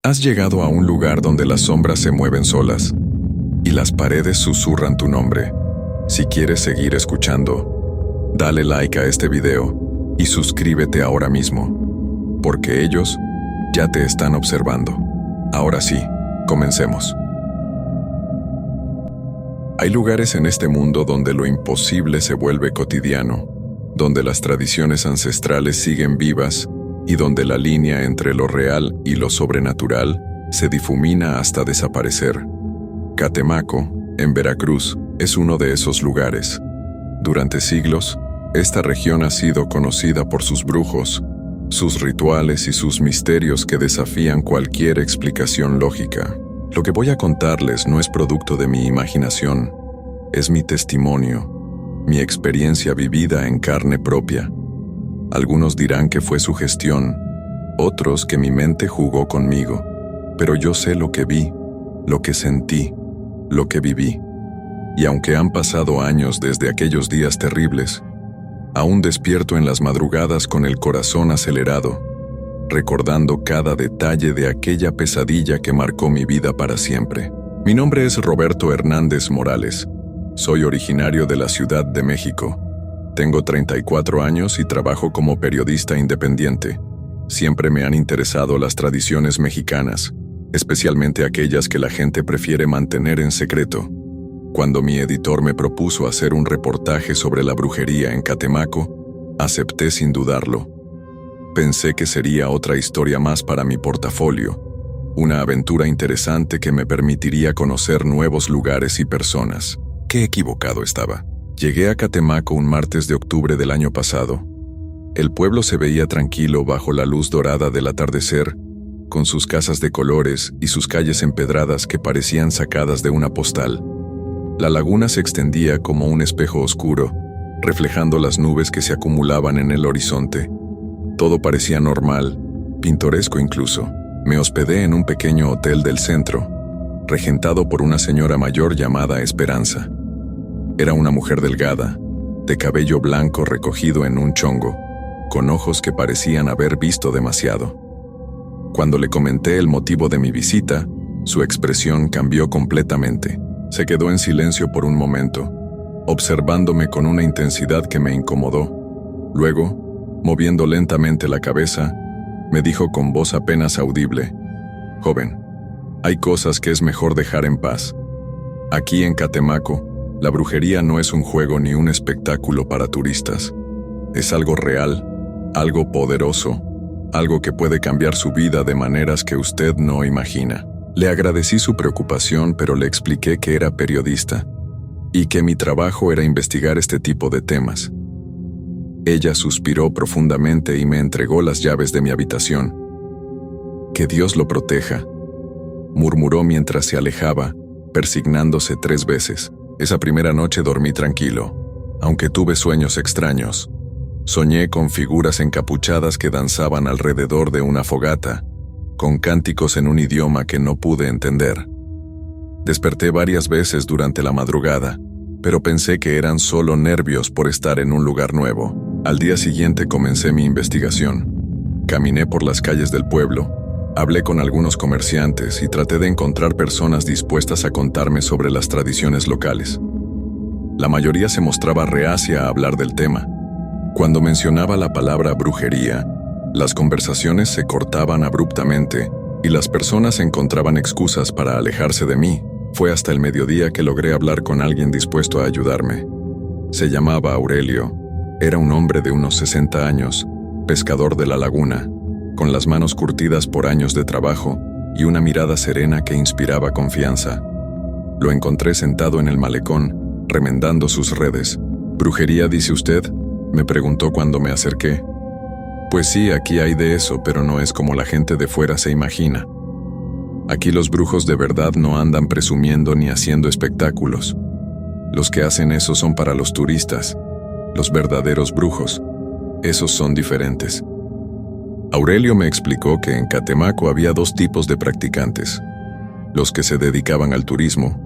Has llegado a un lugar donde las sombras se mueven solas y las paredes susurran tu nombre. Si quieres seguir escuchando, dale like a este video y suscríbete ahora mismo, porque ellos ya te están observando. Ahora sí, comencemos. Hay lugares en este mundo donde lo imposible se vuelve cotidiano, donde las tradiciones ancestrales siguen vivas y donde la línea entre lo real y lo sobrenatural se difumina hasta desaparecer. Catemaco, en Veracruz, es uno de esos lugares. Durante siglos, esta región ha sido conocida por sus brujos, sus rituales y sus misterios que desafían cualquier explicación lógica. Lo que voy a contarles no es producto de mi imaginación, es mi testimonio, mi experiencia vivida en carne propia. Algunos dirán que fue sugestión, otros que mi mente jugó conmigo, pero yo sé lo que vi, lo que sentí, lo que viví. Y aunque han pasado años desde aquellos días terribles, aún despierto en las madrugadas con el corazón acelerado, recordando cada detalle de aquella pesadilla que marcó mi vida para siempre. Mi nombre es Roberto Hernández Morales. Soy originario de la Ciudad de México. Tengo 34 años y trabajo como periodista independiente. Siempre me han interesado las tradiciones mexicanas, especialmente aquellas que la gente prefiere mantener en secreto. Cuando mi editor me propuso hacer un reportaje sobre la brujería en Catemaco, acepté sin dudarlo. Pensé que sería otra historia más para mi portafolio, una aventura interesante que me permitiría conocer nuevos lugares y personas. Qué equivocado estaba. Llegué a Catemaco un martes de octubre del año pasado. El pueblo se veía tranquilo bajo la luz dorada del atardecer, con sus casas de colores y sus calles empedradas que parecían sacadas de una postal. La laguna se extendía como un espejo oscuro, reflejando las nubes que se acumulaban en el horizonte. Todo parecía normal, pintoresco incluso. Me hospedé en un pequeño hotel del centro, regentado por una señora mayor llamada Esperanza. Era una mujer delgada, de cabello blanco recogido en un chongo, con ojos que parecían haber visto demasiado. Cuando le comenté el motivo de mi visita, su expresión cambió completamente. Se quedó en silencio por un momento, observándome con una intensidad que me incomodó. Luego, moviendo lentamente la cabeza, me dijo con voz apenas audible: «Joven, hay cosas que es mejor dejar en paz. Aquí en Catemaco, la brujería no es un juego ni un espectáculo para turistas. Es algo real, algo poderoso, algo que puede cambiar su vida de maneras que usted no imagina». Le agradecí su preocupación, pero le expliqué que era periodista y que mi trabajo era investigar este tipo de temas. Ella suspiró profundamente y me entregó las llaves de mi habitación. «Que Dios lo proteja», murmuró mientras se alejaba, persignándose 3 veces. Esa primera noche dormí tranquilo, aunque tuve sueños extraños. Soñé con figuras encapuchadas que danzaban alrededor de una fogata, con cánticos en un idioma que no pude entender. Desperté varias veces durante la madrugada, pero pensé que eran solo nervios por estar en un lugar nuevo. Al día siguiente comencé mi investigación. Caminé por las calles del pueblo, hablé con algunos comerciantes y traté de encontrar personas dispuestas a contarme sobre las tradiciones locales. La mayoría se mostraba reacia a hablar del tema. Cuando mencionaba la palabra brujería, las conversaciones se cortaban abruptamente y las personas encontraban excusas para alejarse de mí. Fue hasta el mediodía que logré hablar con alguien dispuesto a ayudarme. Se llamaba Aurelio. Era un hombre de unos 60 años, pescador de la laguna, con las manos curtidas por años de trabajo y una mirada serena que inspiraba confianza. Lo encontré sentado en el malecón, remendando sus redes. «¿Brujería, dice usted?», me preguntó cuando me acerqué. «Pues sí, aquí hay de eso, pero no es como la gente de fuera se imagina. Aquí los brujos de verdad no andan presumiendo ni haciendo espectáculos. Los que hacen eso son para los turistas. Los verdaderos brujos, esos son diferentes». Aurelio me explicó que en Catemaco había 2 tipos de practicantes: los que se dedicaban al turismo,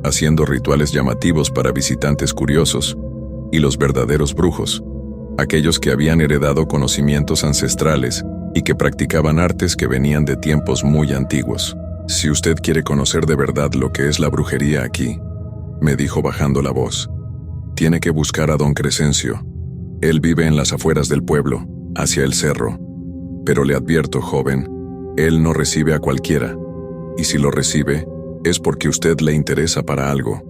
haciendo rituales llamativos para visitantes curiosos, y los verdaderos brujos, aquellos que habían heredado conocimientos ancestrales y que practicaban artes que venían de tiempos muy antiguos. Si usted quiere conocer de verdad lo que es la brujería aquí, me dijo bajando la voz, tiene que buscar a don Crescencio. Él vive en las afueras del pueblo, hacia el cerro. Pero le advierto, joven, él no recibe a cualquiera, y si lo recibe, es porque usted le interesa para algo.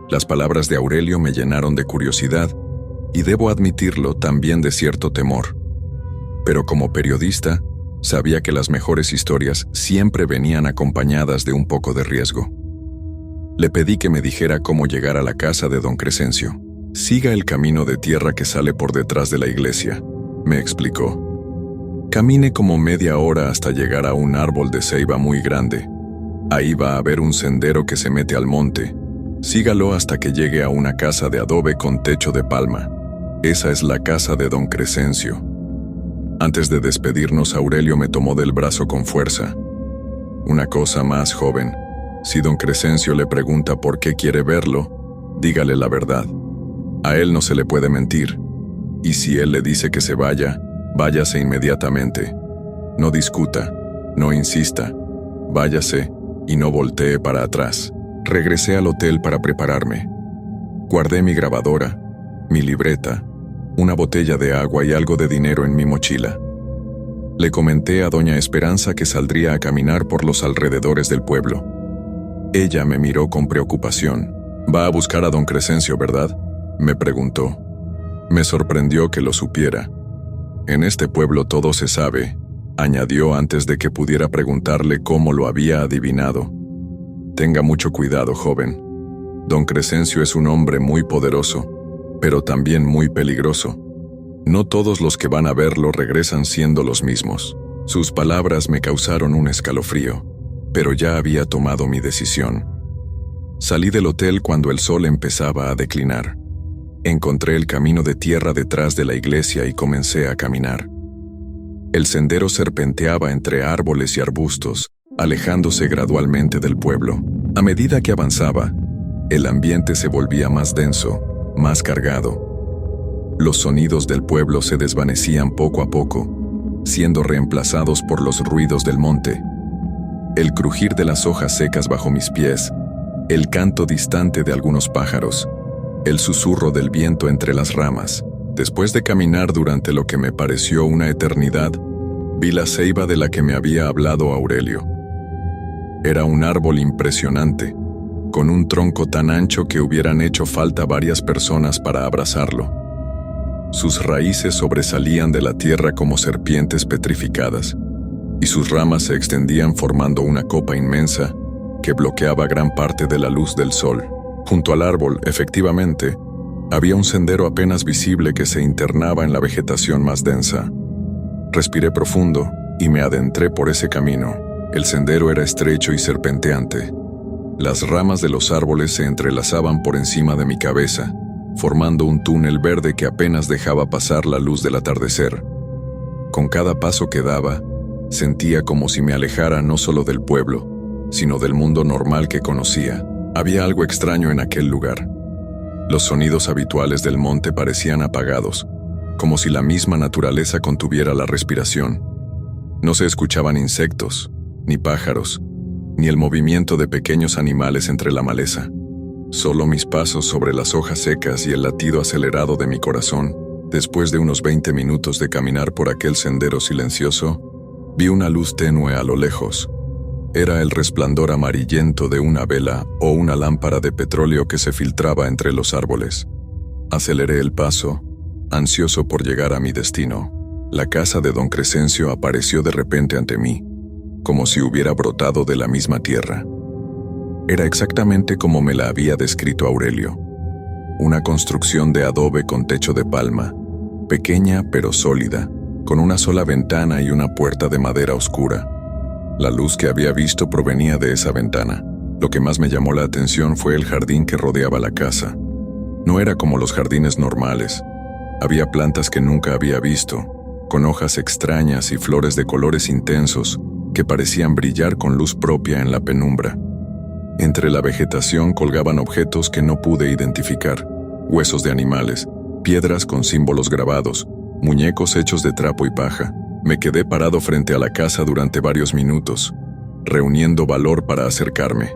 Las palabras de Aurelio me llenaron de curiosidad, y debo admitirlo, también de cierto temor. Pero como periodista, sabía que las mejores historias siempre venían acompañadas de un poco de riesgo. Le pedí que me dijera cómo llegar a la casa de don Crescencio. Siga el camino de tierra que sale por detrás de la iglesia, me explicó. Camine como media hora hasta llegar a un árbol de ceiba muy grande. Ahí va a haber un sendero que se mete al monte. Sígalo hasta que llegue a una casa de adobe con techo de palma. Esa es la casa de don Crescencio. Antes de despedirnos, Aurelio me tomó del brazo con fuerza. Una cosa más, joven. Si don Crescencio le pregunta por qué quiere verlo, dígale la verdad. A él no se le puede mentir. Y si él le dice que se vaya, váyase inmediatamente. No discuta, no insista. Váyase y no voltee para atrás. Regresé al hotel para prepararme. Guardé mi grabadora, mi libreta, una botella de agua y algo de dinero en mi mochila. Le comenté a doña Esperanza que saldría a caminar por los alrededores del pueblo. Ella me miró con preocupación. «Va a buscar a don Crescencio, ¿verdad?», me preguntó. Me sorprendió que lo supiera. «En este pueblo todo se sabe», añadió antes de que pudiera preguntarle cómo lo había adivinado. «Tenga mucho cuidado, joven. Don Crescencio es un hombre muy poderoso, pero también muy peligroso. No todos los que van a verlo regresan siendo los mismos». Sus palabras me causaron un escalofrío, pero ya había tomado mi decisión. Salí del hotel cuando el sol empezaba a declinar. Encontré el camino de tierra detrás de la iglesia y comencé a caminar. El sendero serpenteaba entre árboles y arbustos, alejándose gradualmente del pueblo. A medida que avanzaba, el ambiente se volvía más denso, más cargado. Los sonidos del pueblo se desvanecían poco a poco, siendo reemplazados por los ruidos del monte. El crujir de las hojas secas bajo mis pies, el canto distante de algunos pájaros, el susurro del viento entre las ramas. Después de caminar durante lo que me pareció una eternidad, vi la ceiba de la que me había hablado Aurelio. Era un árbol impresionante, con un tronco tan ancho que hubieran hecho falta varias personas para abrazarlo. Sus raíces sobresalían de la tierra como serpientes petrificadas, y sus ramas se extendían formando una copa inmensa que bloqueaba gran parte de la luz del sol. Junto al árbol, efectivamente, había un sendero apenas visible que se internaba en la vegetación más densa. Respiré profundo y me adentré por ese camino. El sendero era estrecho y serpenteante. Las ramas de los árboles se entrelazaban por encima de mi cabeza, formando un túnel verde que apenas dejaba pasar la luz del atardecer. Con cada paso que daba, sentía como si me alejara no solo del pueblo, sino del mundo normal que conocía. Había algo extraño en aquel lugar. Los sonidos habituales del monte parecían apagados, como si la misma naturaleza contuviera la respiración. No se escuchaban insectos, ni pájaros, ni el movimiento de pequeños animales entre la maleza. Solo mis pasos sobre las hojas secas y el latido acelerado de mi corazón. Después de unos 20 minutos de caminar por aquel sendero silencioso, vi una luz tenue a lo lejos. Era el resplandor amarillento de una vela o una lámpara de petróleo que se filtraba entre los árboles. Aceleré el paso, ansioso por llegar a mi destino. La casa de don Crescencio apareció de repente ante mí, como si hubiera brotado de la misma tierra. Era exactamente como me la había descrito Aurelio. Una construcción de adobe con techo de palma, pequeña pero sólida, con una sola ventana y una puerta de madera oscura. La luz que había visto provenía de esa ventana. Lo que más me llamó la atención fue el jardín que rodeaba la casa. No era como los jardines normales. Había plantas que nunca había visto, con hojas extrañas y flores de colores intensos que parecían brillar con luz propia en la penumbra. Entre la vegetación colgaban objetos que no pude identificar: huesos de animales, piedras con símbolos grabados, muñecos hechos de trapo y paja, Me quedé parado frente a la casa durante varios minutos, reuniendo valor para acercarme.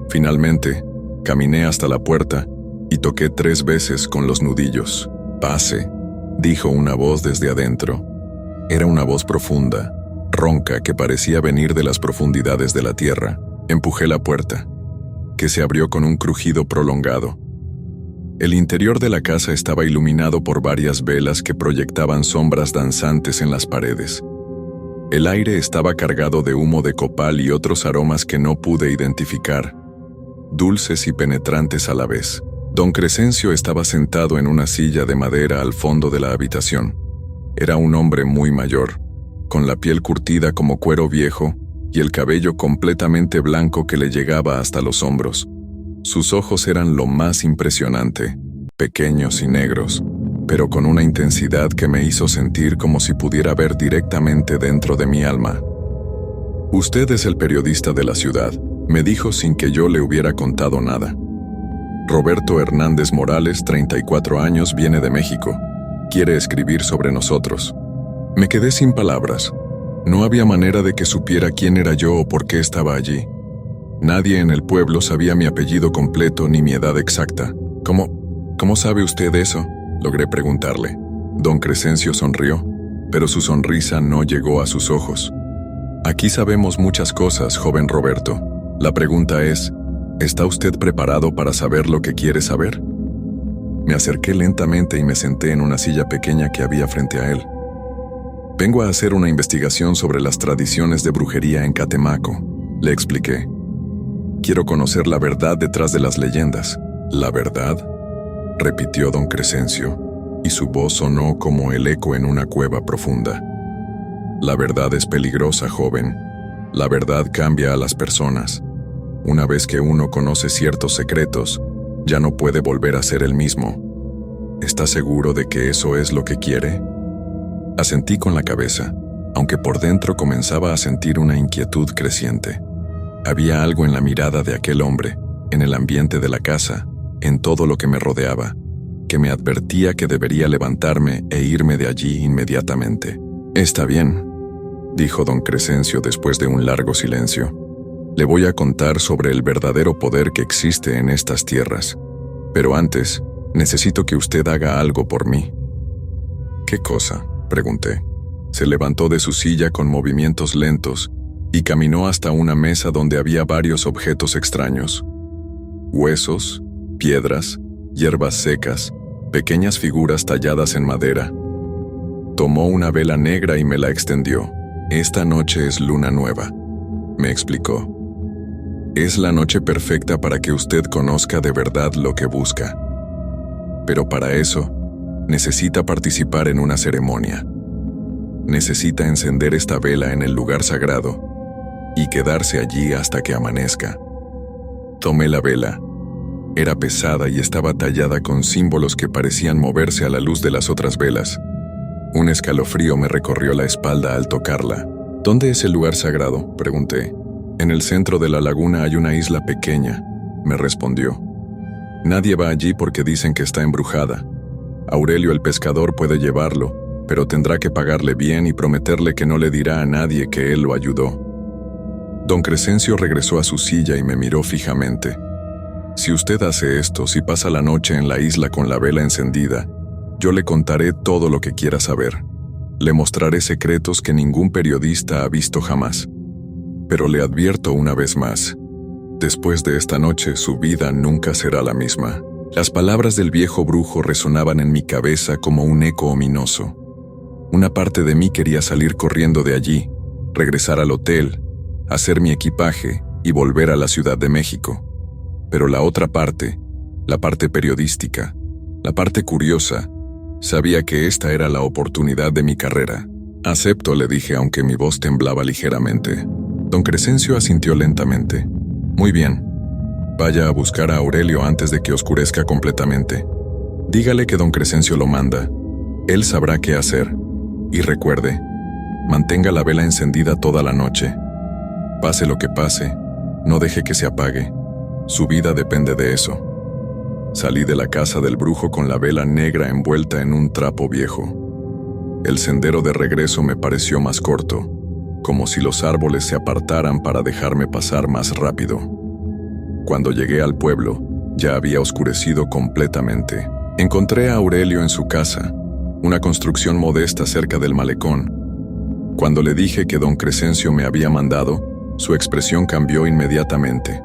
Finalmente, caminé hasta la puerta y toqué 3 veces con los nudillos. «Pase», dijo una voz desde adentro. Era una voz profunda, ronca, que parecía venir de las profundidades de la tierra. Empujé la puerta, que se abrió con un crujido prolongado. El interior de la casa estaba iluminado por varias velas que proyectaban sombras danzantes en las paredes. El aire estaba cargado de humo de copal y otros aromas que no pude identificar, dulces y penetrantes a la vez. Don Crescencio estaba sentado en una silla de madera al fondo de la habitación. Era un hombre muy mayor, con la piel curtida como cuero viejo y el cabello completamente blanco que le llegaba hasta los hombros. Sus ojos eran lo más impresionante, pequeños y negros, pero con una intensidad que me hizo sentir como si pudiera ver directamente dentro de mi alma. «Usted es el periodista de la ciudad», me dijo sin que yo le hubiera contado nada. «Roberto Hernández Morales, 34 años, viene de México. Quiere escribir sobre nosotros». Me quedé sin palabras. No había manera de que supiera quién era yo o por qué estaba allí. Nadie en el pueblo sabía mi apellido completo ni mi edad exacta. ¿Cómo sabe usted eso?», logré preguntarle. Don Crescencio sonrió, pero su sonrisa no llegó a sus ojos. «Aquí sabemos muchas cosas, joven Roberto. La pregunta es, ¿está usted preparado para saber lo que quiere saber?». Me acerqué lentamente y me senté en una silla pequeña que había frente a él. «Vengo a hacer una investigación sobre las tradiciones de brujería en Catemaco», le expliqué. «Quiero conocer la verdad detrás de las leyendas». «¿La verdad?», repitió don Crescencio, y su voz sonó como el eco en una cueva profunda. «La verdad es peligrosa, joven. La verdad cambia a las personas. Una vez que uno conoce ciertos secretos, ya no puede volver a ser el mismo. ¿Está seguro de que eso es lo que quiere?». Asentí con la cabeza, aunque por dentro comenzaba a sentir una inquietud creciente. Había algo en la mirada de aquel hombre, en el ambiente de la casa, en todo lo que me rodeaba, que me advertía que debería levantarme e irme de allí inmediatamente. «Está bien», dijo don Crescencio después de un largo silencio. «Le voy a contar sobre el verdadero poder que existe en estas tierras. Pero antes, necesito que usted haga algo por mí». «¿Qué cosa?», pregunté. Se levantó de su silla con movimientos lentos y caminó hasta una mesa donde había varios objetos extraños. Huesos, piedras, hierbas secas, pequeñas figuras talladas en madera. Tomó una vela negra y me la extendió. «Esta noche es luna nueva», me explicó. «Es la noche perfecta para que usted conozca de verdad lo que busca. Pero para eso, necesita participar en una ceremonia. Necesita encender esta vela en el lugar sagrado y quedarse allí hasta que amanezca». Tomé la vela. Era pesada y estaba tallada con símbolos que parecían moverse a la luz de las otras velas. Un escalofrío me recorrió la espalda al tocarla. «¿Dónde es el lugar sagrado?», pregunté. «En el centro de la laguna hay una isla pequeña», me respondió. «Nadie va allí porque dicen que está embrujada. Aurelio el pescador puede llevarlo, pero tendrá que pagarle bien y prometerle que no le dirá a nadie que él lo ayudó». Don Crescencio regresó a su silla y me miró fijamente. «Si usted hace esto, si pasa la noche en la isla con la vela encendida, yo le contaré todo lo que quiera saber. Le mostraré secretos que ningún periodista ha visto jamás. Pero le advierto una vez más, después de esta noche su vida nunca será la misma». Las palabras del viejo brujo resonaban en mi cabeza como un eco ominoso. Una parte de mí quería salir corriendo de allí, regresar al hotel, hacer mi equipaje y volver a la Ciudad de México. Pero la otra parte, la parte periodística, la parte curiosa, sabía que esta era la oportunidad de mi carrera. «Acepto», le dije, aunque mi voz temblaba ligeramente. Don Crescencio asintió lentamente. «Muy bien. Vaya a buscar a Aurelio antes de que oscurezca completamente. Dígale que don Crescencio lo manda. Él sabrá qué hacer. Y recuerde, mantenga la vela encendida toda la noche. Pase lo que pase, no deje que se apague. Su vida depende de eso». Salí de la casa del brujo con la vela negra envuelta en un trapo viejo. El sendero de regreso me pareció más corto, como si los árboles se apartaran para dejarme pasar más rápido. Cuando llegué al pueblo, ya había oscurecido completamente. Encontré a Aurelio en su casa, una construcción modesta cerca del malecón. Cuando le dije que don Crescencio me había mandado, su expresión cambió inmediatamente.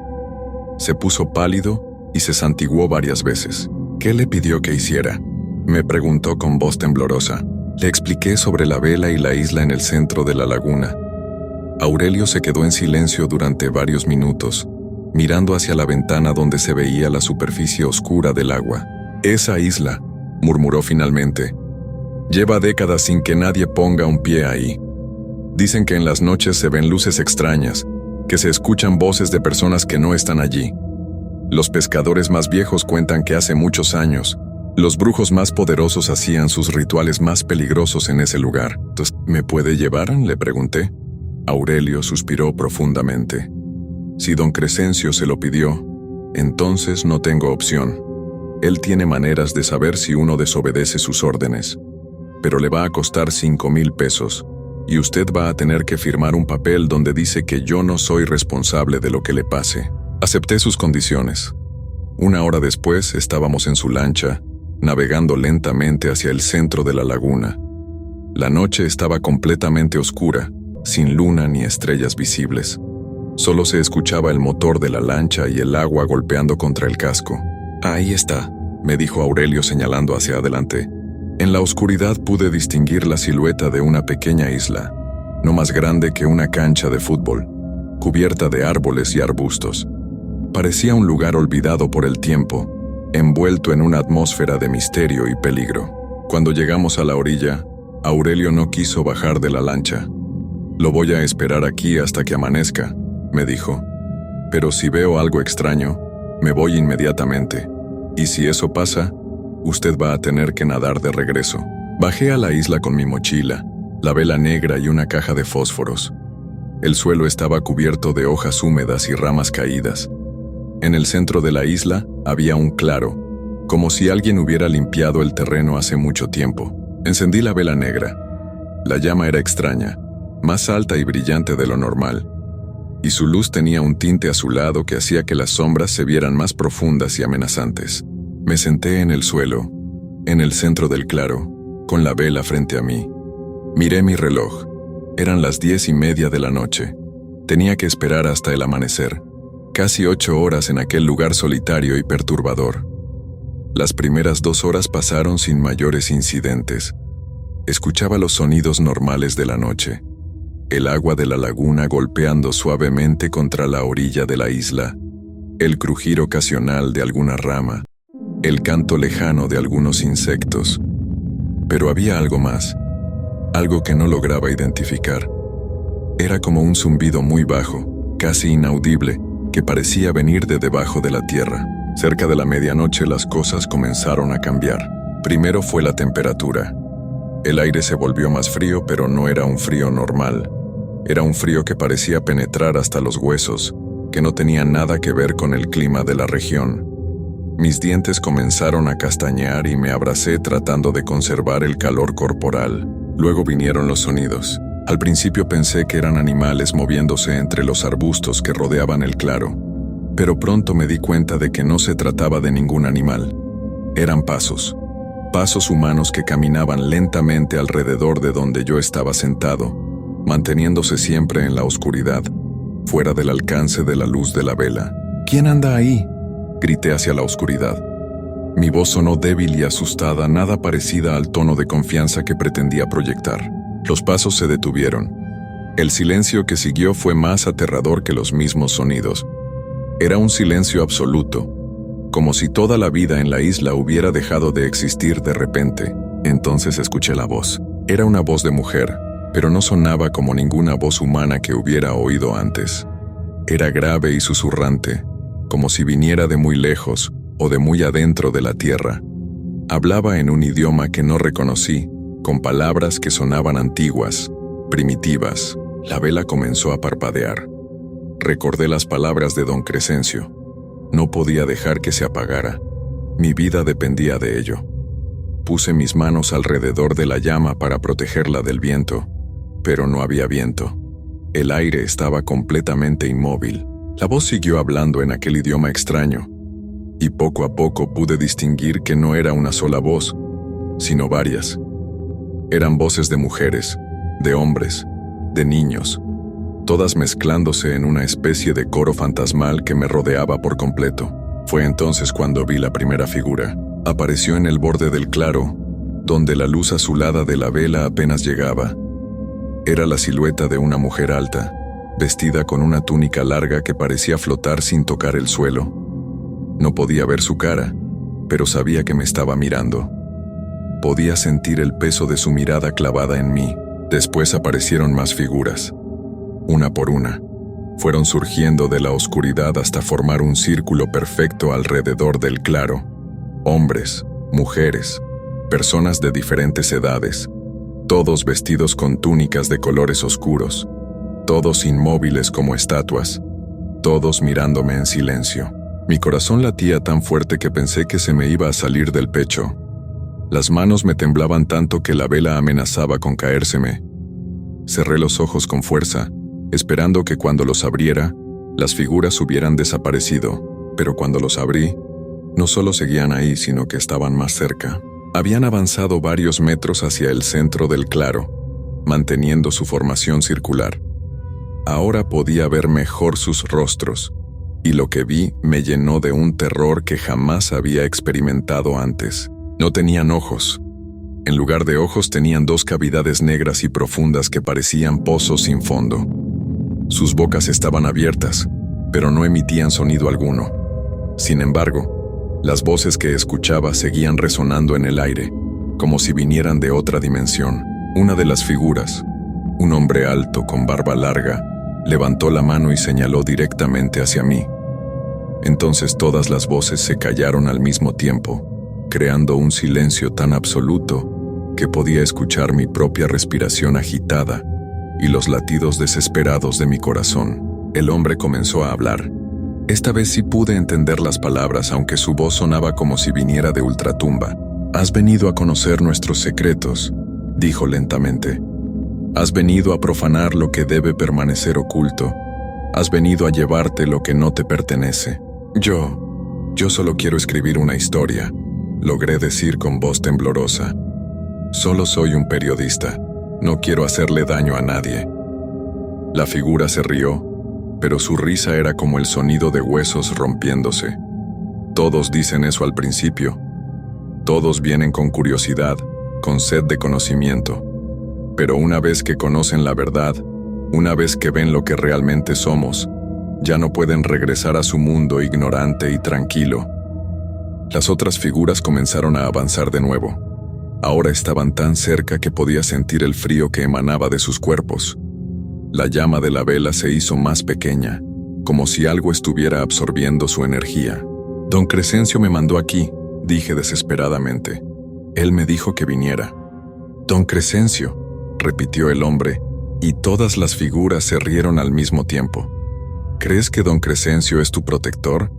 Se puso pálido y se santiguó varias veces. ¿Qué le pidió que hiciera?, me preguntó con voz temblorosa. Le expliqué sobre la vela y la isla en el centro de la laguna. Aurelio se quedó en silencio durante varios minutos, mirando hacia la ventana donde se veía la superficie oscura del agua. «Esa isla», murmuró finalmente, «lleva décadas sin que nadie ponga un pie ahí. Dicen que en las noches se ven luces extrañas, que se escuchan voces de personas que no están allí. Los pescadores más viejos cuentan que hace muchos años, los brujos más poderosos hacían sus rituales más peligrosos en ese lugar. ¿Me puede llevar?, le pregunté. Aurelio suspiró profundamente. Si don Crescencio se lo pidió, entonces no tengo opción. Él tiene maneras de saber si uno desobedece sus órdenes. Pero le va a costar 5,000 pesos, y usted va a tener que firmar un papel donde dice que yo no soy responsable de lo que le pase. Acepté sus condiciones. 1 hora después estábamos en su lancha, navegando lentamente hacia el centro de la laguna. La noche estaba completamente oscura, sin luna ni estrellas visibles. Solo se escuchaba el motor de la lancha y el agua golpeando contra el casco. «Ahí está», me dijo Aurelio señalando hacia adelante. En la oscuridad pude distinguir la silueta de una pequeña isla, no más grande que una cancha de fútbol, cubierta de árboles y arbustos. Parecía un lugar olvidado por el tiempo, envuelto en una atmósfera de misterio y peligro. Cuando llegamos a la orilla, Aurelio no quiso bajar de la lancha. «Lo voy a esperar aquí hasta que amanezca», me dijo. «Pero si veo algo extraño, me voy inmediatamente. Y si eso pasa, usted va a tener que nadar de regreso». Bajé a la isla con mi mochila, la vela negra y una caja de fósforos. El suelo estaba cubierto de hojas húmedas y ramas caídas. En el centro de la isla había un claro, como si alguien hubiera limpiado el terreno hace mucho tiempo. Encendí la vela negra. La llama era extraña, más alta y brillante de lo normal, y su luz tenía un tinte azulado que hacía que las sombras se vieran más profundas y amenazantes. Me senté en el suelo, en el centro del claro, con la vela frente a mí. Miré mi reloj. Eran las 10:30 de la noche. Tenía que esperar hasta el amanecer. Casi 8 horas en aquel lugar solitario y perturbador. Las primeras 2 horas pasaron sin mayores incidentes. Escuchaba los sonidos normales de la noche. El agua de la laguna golpeando suavemente contra la orilla de la isla, el crujir ocasional de alguna rama, el canto lejano de algunos insectos. Pero había algo más, algo que no lograba identificar. Era como un zumbido muy bajo, casi inaudible, que parecía venir de debajo de la tierra. Cerca de la medianoche las cosas comenzaron a cambiar. Primero fue la temperatura. El aire se volvió más frío, pero no era un frío normal. Era un frío que parecía penetrar hasta los huesos, que no tenía nada que ver con el clima de la región. Mis dientes comenzaron a castañear y me abracé tratando de conservar el calor corporal. Luego vinieron los sonidos. Al principio pensé que eran animales moviéndose entre los arbustos que rodeaban el claro, pero pronto me di cuenta de que no se trataba de ningún animal. Eran pasos humanos que caminaban lentamente alrededor de donde yo estaba sentado, manteniéndose siempre en la oscuridad, fuera del alcance de la luz de la vela. «¿Quién anda ahí?», grité hacia la oscuridad. Mi voz sonó débil y asustada, nada parecida al tono de confianza que pretendía proyectar. Los pasos se detuvieron. El silencio que siguió fue más aterrador que los mismos sonidos. Era un silencio absoluto, como si toda la vida en la isla hubiera dejado de existir de repente. Entonces escuché la voz. Era una voz de mujer, pero no sonaba como ninguna voz humana que hubiera oído antes. Era grave y susurrante, como si viniera de muy lejos o de muy adentro de la tierra. Hablaba en un idioma que no reconocí, con palabras que sonaban antiguas, primitivas. La vela comenzó a parpadear. Recordé las palabras de don Crescencio. No podía dejar que se apagara. Mi vida dependía de ello. Puse mis manos alrededor de la llama para protegerla del viento, pero no había viento. El aire estaba completamente inmóvil. La voz siguió hablando en aquel idioma extraño, y poco a poco pude distinguir que no era una sola voz, sino varias. Eran voces de mujeres, de hombres, de niños, todas mezclándose en una especie de coro fantasmal que me rodeaba por completo. Fue entonces cuando vi la primera figura. Apareció en el borde del claro, donde la luz azulada de la vela apenas llegaba. Era la silueta de una mujer alta, vestida con una túnica larga que parecía flotar sin tocar el suelo. No podía ver su cara, pero sabía que me estaba mirando. Podía sentir el peso de su mirada clavada en mí. Después aparecieron más figuras. Una por una, fueron surgiendo de la oscuridad hasta formar un círculo perfecto alrededor del claro. Hombres, mujeres, personas de diferentes edades, todos vestidos con túnicas de colores oscuros, todos inmóviles como estatuas, todos mirándome en silencio. Mi corazón latía tan fuerte que pensé que se me iba a salir del pecho. Las manos me temblaban tanto que la vela amenazaba con caérseme. Cerré los ojos con fuerza, esperando que cuando los abriera, las figuras hubieran desaparecido, pero cuando los abrí, no solo seguían ahí, sino que estaban más cerca. Habían avanzado varios metros hacia el centro del claro, manteniendo su formación circular. Ahora podía ver mejor sus rostros, y lo que vi me llenó de un terror que jamás había experimentado antes. No tenían ojos. En lugar de ojos tenían dos cavidades negras y profundas que parecían pozos sin fondo. Sus bocas estaban abiertas, pero no emitían sonido alguno. Sin embargo, las voces que escuchaba seguían resonando en el aire, como si vinieran de otra dimensión. Una de las figuras, un hombre alto con barba larga, levantó la mano y señaló directamente hacia mí. Entonces todas las voces se callaron al mismo tiempo, creando un silencio tan absoluto que podía escuchar mi propia respiración agitada y los latidos desesperados de mi corazón. El hombre comenzó a hablar. Esta vez sí pude entender las palabras, aunque su voz sonaba como si viniera de ultratumba. «Has venido a conocer nuestros secretos», dijo lentamente. «Has venido a profanar lo que debe permanecer oculto. Has venido a llevarte lo que no te pertenece». Yo solo quiero escribir una historia», logré decir con voz temblorosa. «Solo soy un periodista. No quiero hacerle daño a nadie». La figura se rió, pero su risa era como el sonido de huesos rompiéndose. Todos dicen eso al principio. Todos vienen con curiosidad, con sed de conocimiento. Pero una vez que conocen la verdad, una vez que ven lo que realmente somos, ya no pueden regresar a su mundo ignorante y tranquilo. Las otras figuras comenzaron a avanzar de nuevo. Ahora estaban tan cerca que podía sentir el frío que emanaba de sus cuerpos. La llama de la vela se hizo más pequeña, como si algo estuviera absorbiendo su energía. «Don Crescencio me mandó aquí», dije desesperadamente. «Él me dijo que viniera». «Don Crescencio», repitió el hombre, y todas las figuras se rieron al mismo tiempo. «¿Crees que Don Crescencio es tu protector?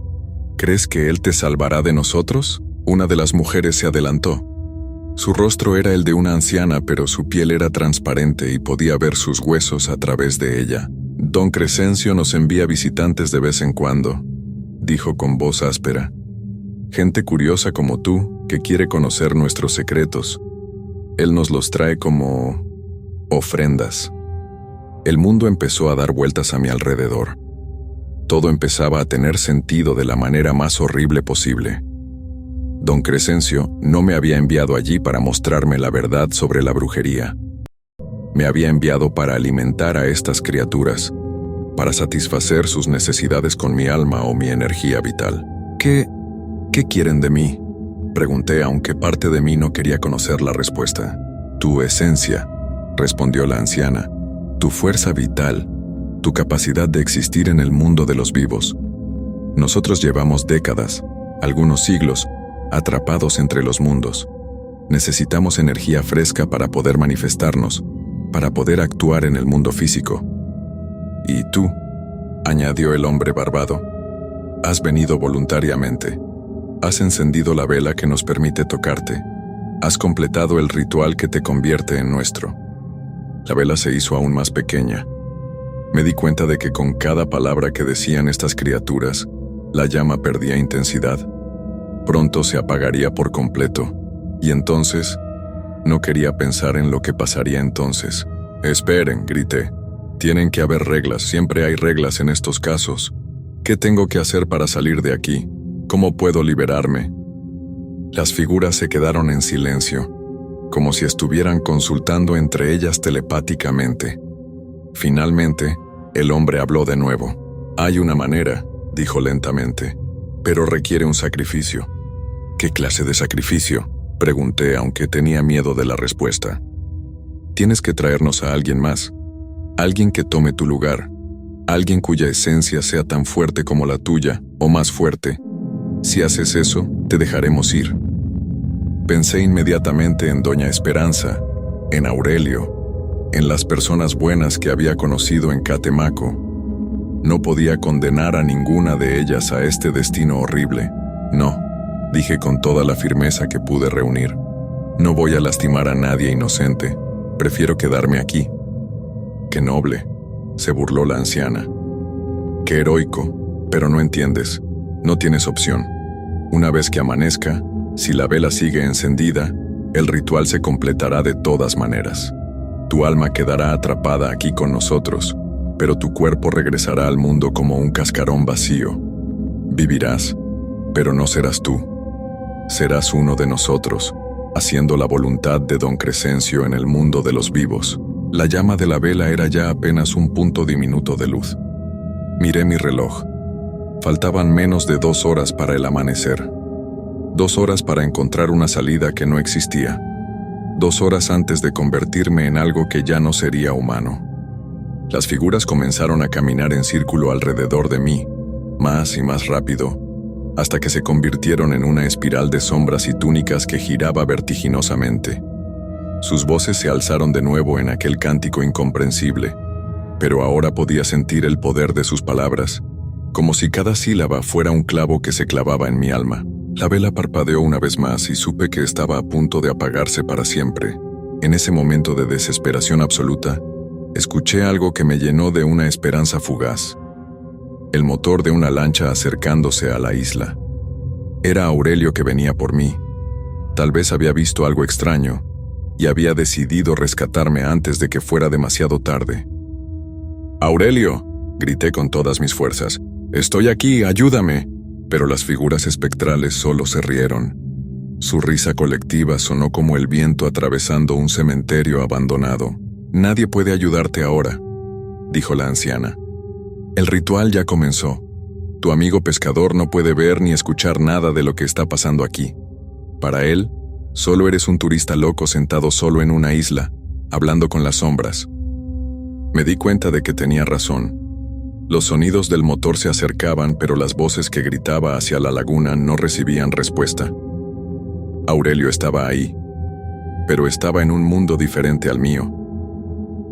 ¿Crees que él te salvará de nosotros?» Una de las mujeres se adelantó. Su rostro era el de una anciana, pero su piel era transparente y podía ver sus huesos a través de ella. «Don Crescencio nos envía visitantes de vez en cuando», dijo con voz áspera. «Gente curiosa como tú, que quiere conocer nuestros secretos. Él nos los trae como ofrendas». El mundo empezó a dar vueltas a mi alrededor. Todo empezaba a tener sentido de la manera más horrible posible. Don Crescencio no me había enviado allí para mostrarme la verdad sobre la brujería. Me había enviado para alimentar a estas criaturas, para satisfacer sus necesidades con mi alma o mi energía vital. ¿Qué quieren de mí?», pregunté, aunque parte de mí no quería conocer la respuesta. «Tu esencia», respondió la anciana, «tu fuerza vital, tu capacidad de existir en el mundo de los vivos. Nosotros llevamos décadas, algunos siglos, atrapados entre los mundos. Necesitamos energía fresca para poder manifestarnos, para poder actuar en el mundo físico. Y tú», añadió el hombre barbado, «has venido voluntariamente. Has encendido la vela que nos permite tocarte. Has completado el ritual que te convierte en nuestro. La vela se hizo aún más pequeña. Me di cuenta de que con cada palabra que decían estas criaturas, la llama perdía intensidad. Pronto se apagaría por completo. Y entonces, no quería pensar en lo que pasaría entonces. «Esperen», grité. «Tienen que haber reglas, siempre hay reglas en estos casos. ¿Qué tengo que hacer para salir de aquí? ¿Cómo puedo liberarme?» Las figuras se quedaron en silencio, como si estuvieran consultando entre ellas telepáticamente. Finalmente, el hombre habló de nuevo. «Hay una manera», dijo lentamente, «pero requiere un sacrificio». «¿Qué clase de sacrificio?», pregunté, aunque tenía miedo de la respuesta. «Tienes que traernos a alguien más, alguien que tome tu lugar, alguien cuya esencia sea tan fuerte como la tuya, o más fuerte. Si haces eso, te dejaremos ir». Pensé inmediatamente en Doña Esperanza, en Aurelio, en las personas buenas que había conocido en Catemaco. No podía condenar a ninguna de ellas a este destino horrible. «No», dije con toda la firmeza que pude reunir. «No voy a lastimar a nadie inocente. Prefiero quedarme aquí». «Qué noble», se burló la anciana. «Qué heroico, pero no entiendes. No tienes opción. Una vez que amanezca, si la vela sigue encendida, el ritual se completará de todas maneras. Tu alma quedará atrapada aquí con nosotros, pero tu cuerpo regresará al mundo como un cascarón vacío. Vivirás, pero no serás tú. Serás uno de nosotros, haciendo la voluntad de don Crescencio en el mundo de los vivos». La llama de la vela era ya apenas un punto diminuto de luz. Miré mi reloj. Faltaban menos de 2 horas para el amanecer. 2 horas para encontrar una salida que no existía. 2 horas antes de convertirme en algo que ya no sería humano. Las figuras comenzaron a caminar en círculo alrededor de mí, más y más rápido, hasta que se convirtieron en una espiral de sombras y túnicas que giraba vertiginosamente. Sus voces se alzaron de nuevo en aquel cántico incomprensible, pero ahora podía sentir el poder de sus palabras, como si cada sílaba fuera un clavo que se clavaba en mi alma. La vela parpadeó una vez más y supe que estaba a punto de apagarse para siempre. En ese momento de desesperación absoluta, escuché algo que me llenó de una esperanza fugaz. El motor de una lancha acercándose a la isla. Era Aurelio que venía por mí. Tal vez había visto algo extraño, y había decidido rescatarme antes de que fuera demasiado tarde. «¡Aurelio!», grité con todas mis fuerzas. «¡Estoy aquí! ¡Ayúdame!». Pero las figuras espectrales solo se rieron. Su risa colectiva sonó como el viento atravesando un cementerio abandonado. «Nadie puede ayudarte ahora», dijo la anciana. «El ritual ya comenzó. Tu amigo pescador no puede ver ni escuchar nada de lo que está pasando aquí. Para él, solo eres un turista loco sentado solo en una isla, hablando con las sombras». Me di cuenta de que tenía razón. Los sonidos del motor se acercaban, pero las voces que gritaba hacia la laguna no recibían respuesta. Aurelio estaba ahí, pero estaba en un mundo diferente al mío.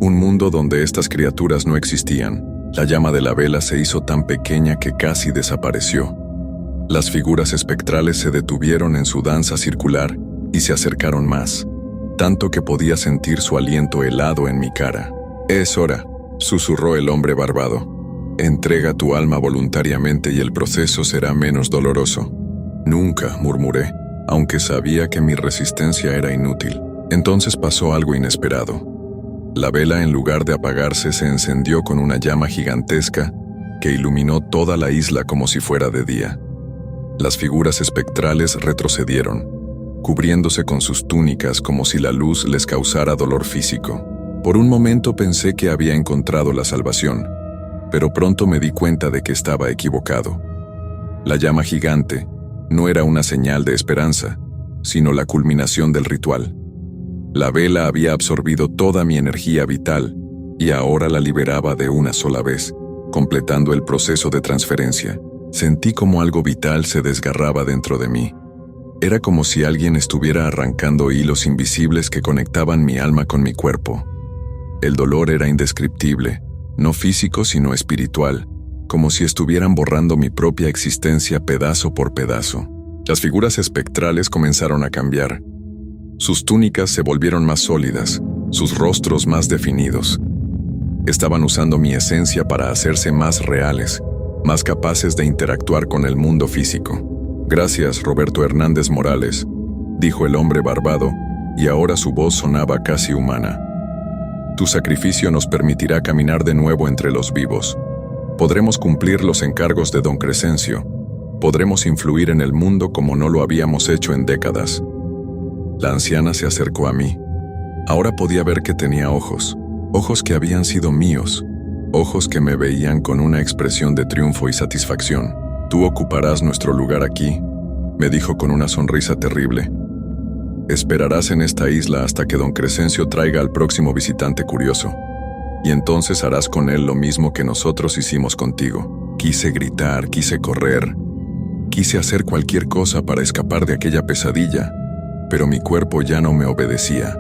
Un mundo donde estas criaturas no existían. La llama de la vela se hizo tan pequeña que casi desapareció. Las figuras espectrales se detuvieron en su danza circular y se acercaron más, tanto que podía sentir su aliento helado en mi cara. «Es hora», susurró el hombre barbado. «Entrega tu alma voluntariamente y el proceso será menos doloroso». «Nunca», murmuré, aunque sabía que mi resistencia era inútil. Entonces pasó algo inesperado. La vela, en lugar de apagarse, se encendió con una llama gigantesca que iluminó toda la isla como si fuera de día. Las figuras espectrales retrocedieron, cubriéndose con sus túnicas como si la luz les causara dolor físico. Por un momento pensé que había encontrado la salvación, pero pronto me di cuenta de que estaba equivocado. La llama gigante no era una señal de esperanza, sino la culminación del ritual. La vela había absorbido toda mi energía vital y ahora la liberaba de una sola vez, completando el proceso de transferencia. Sentí como algo vital se desgarraba dentro de mí. Era como si alguien estuviera arrancando hilos invisibles que conectaban mi alma con mi cuerpo. El dolor era indescriptible, no físico sino espiritual, como si estuvieran borrando mi propia existencia pedazo por pedazo. Las figuras espectrales comenzaron a cambiar. Sus túnicas se volvieron más sólidas, sus rostros más definidos. Estaban usando mi esencia para hacerse más reales, más capaces de interactuar con el mundo físico. Gracias, Roberto Hernández Morales, dijo el hombre barbado, y ahora su voz sonaba casi humana. Tu sacrificio nos permitirá caminar de nuevo entre los vivos. Podremos cumplir los encargos de don Crescencio. Podremos influir en el mundo como no lo habíamos hecho en décadas. La anciana se acercó a mí. Ahora podía ver que tenía ojos, ojos que habían sido míos, ojos que me veían con una expresión de triunfo y satisfacción. Tú ocuparás nuestro lugar aquí, me dijo con una sonrisa terrible. Esperarás en esta isla hasta que don Crescencio traiga al próximo visitante curioso. Y entonces harás con él lo mismo que nosotros hicimos contigo. Quise gritar, quise correr, quise hacer cualquier cosa para escapar de aquella pesadilla, pero mi cuerpo ya no me obedecía.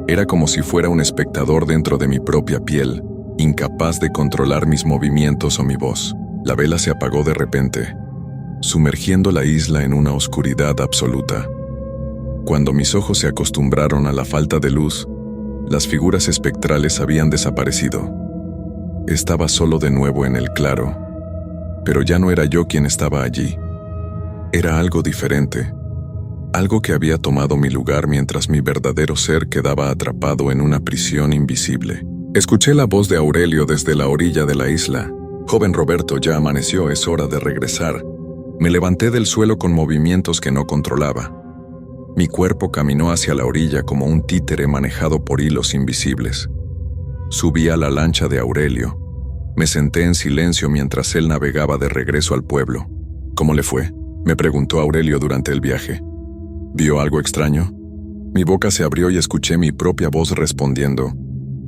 Era como si fuera un espectador dentro de mi propia piel, incapaz de controlar mis movimientos o mi voz. La vela se apagó de repente, sumergiendo la isla en una oscuridad absoluta. Cuando mis ojos se acostumbraron a la falta de luz, las figuras espectrales habían desaparecido. Estaba solo de nuevo en el claro, pero ya no era yo quien estaba allí. Era algo diferente, algo que había tomado mi lugar mientras mi verdadero ser quedaba atrapado en una prisión invisible. Escuché la voz de Aurelio desde la orilla de la isla. Joven Roberto, ya amaneció, es hora de regresar. Me levanté del suelo con movimientos que no controlaba. Mi cuerpo caminó hacia la orilla como un títere manejado por hilos invisibles. Subí a la lancha de Aurelio. Me senté en silencio mientras él navegaba de regreso al pueblo. ¿Cómo le fue?, me preguntó Aurelio durante el viaje. ¿Vio algo extraño? Mi boca se abrió y escuché mi propia voz respondiendo,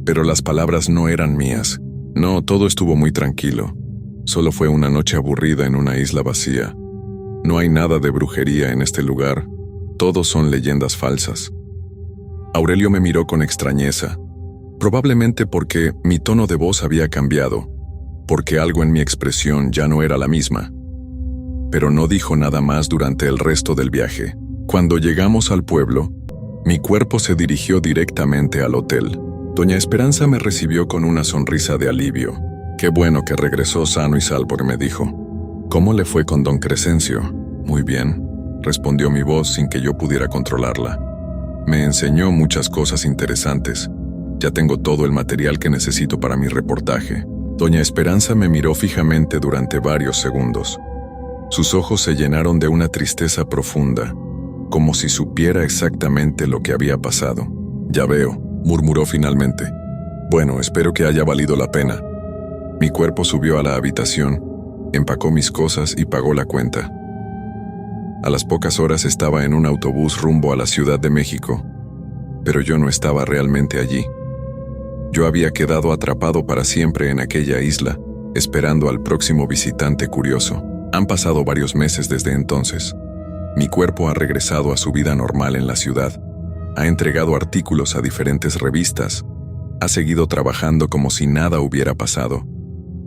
pero las palabras no eran mías. No, todo estuvo muy tranquilo. Solo fue una noche aburrida en una isla vacía. No hay nada de brujería en este lugar. Todos son leyendas falsas. Aurelio me miró con extrañeza, probablemente porque mi tono de voz había cambiado, porque algo en mi expresión ya no era la misma. Pero no dijo nada más durante el resto del viaje. Cuando llegamos al pueblo, mi cuerpo se dirigió directamente al hotel. Doña Esperanza me recibió con una sonrisa de alivio. Qué bueno que regresó sano y salvo, me dijo. ¿Cómo le fue con don Crescencio? Muy bien, respondió mi voz sin que yo pudiera controlarla. Me enseñó muchas cosas interesantes. Ya tengo todo el material que necesito para mi reportaje. Doña Esperanza me miró fijamente durante varios segundos. Sus ojos se llenaron de una tristeza profunda, como si supiera exactamente lo que había pasado. Ya veo, murmuró finalmente. Bueno, espero que haya valido la pena. Mi cuerpo subió a la habitación, empacó mis cosas y pagó la cuenta. A las pocas horas estaba en un autobús rumbo a la Ciudad de México, pero yo no estaba realmente allí. Yo había quedado atrapado para siempre en aquella isla, esperando al próximo visitante curioso. Han pasado varios meses desde entonces. Mi cuerpo ha regresado a su vida normal en la ciudad, ha entregado artículos a diferentes revistas, ha seguido trabajando como si nada hubiera pasado.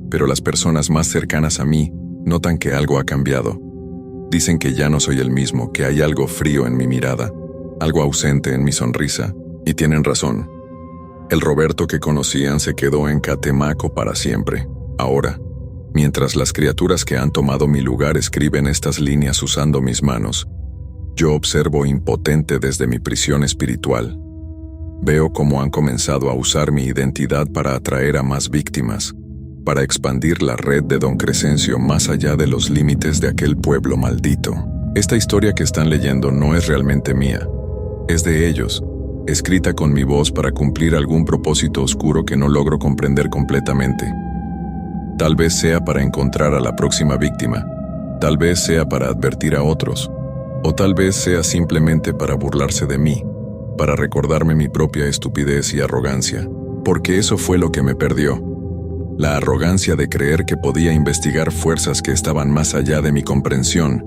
Pero las personas más cercanas a mí notan que algo ha cambiado. Dicen que ya no soy el mismo, que hay algo frío en mi mirada, algo ausente en mi sonrisa, y tienen razón. El Roberto que conocían se quedó en Catemaco para siempre. Ahora, mientras las criaturas que han tomado mi lugar escriben estas líneas usando mis manos, yo observo impotente desde mi prisión espiritual. Veo cómo han comenzado a usar mi identidad para atraer a más víctimas, para expandir la red de don Crescencio más allá de los límites de aquel pueblo maldito. Esta historia que están leyendo no es realmente mía, es de ellos, escrita con mi voz para cumplir algún propósito oscuro que no logro comprender completamente. Tal vez sea para encontrar a la próxima víctima, tal vez sea para advertir a otros, o tal vez sea simplemente para burlarse de mí, para recordarme mi propia estupidez y arrogancia, porque eso fue lo que me perdió. La arrogancia de creer que podía investigar fuerzas que estaban más allá de mi comprensión,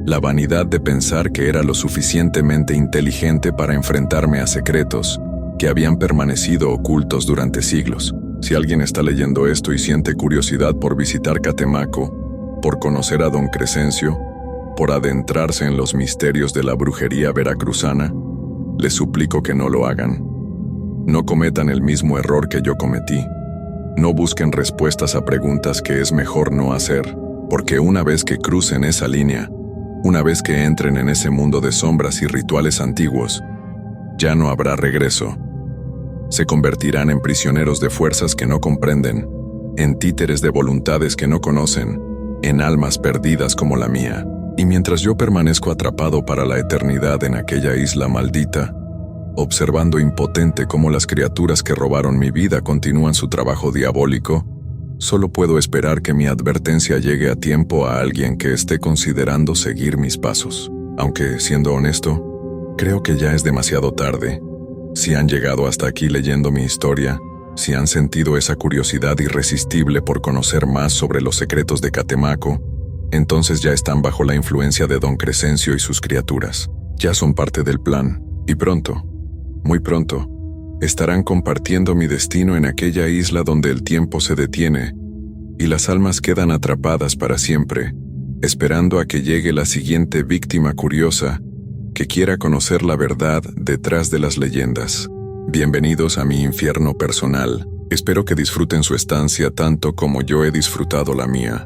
la vanidad de pensar que era lo suficientemente inteligente para enfrentarme a secretos que habían permanecido ocultos durante siglos. Si alguien está leyendo esto y siente curiosidad por visitar Catemaco, por conocer a don Crescencio, por adentrarse en los misterios de la brujería veracruzana, Les suplico que no lo hagan. No cometan el mismo error que yo cometí. No busquen respuestas a preguntas que es mejor no hacer, porque una vez que crucen esa línea, una vez que entren en ese mundo de sombras y rituales antiguos, ya no habrá regreso. Se convertirán en prisioneros de fuerzas que no comprenden, en títeres de voluntades que no conocen, en almas perdidas como la mía. Y mientras yo permanezco atrapado para la eternidad en aquella isla maldita, observando impotente cómo las criaturas que robaron mi vida continúan su trabajo diabólico, solo puedo esperar que mi advertencia llegue a tiempo a alguien que esté considerando seguir mis pasos. Aunque, siendo honesto, creo que ya es demasiado tarde. Si han llegado hasta aquí leyendo mi historia, si han sentido esa curiosidad irresistible por conocer más sobre los secretos de Catemaco, entonces ya están bajo la influencia de Don Crescencio y sus criaturas. Ya son parte del plan, y pronto, muy pronto, estarán compartiendo mi destino en aquella isla donde el tiempo se detiene y las almas quedan atrapadas para siempre, esperando a que llegue la siguiente víctima curiosa que quiera conocer la verdad detrás de las leyendas. Bienvenidos a mi infierno personal. Espero que disfruten su estancia tanto como yo he disfrutado la mía.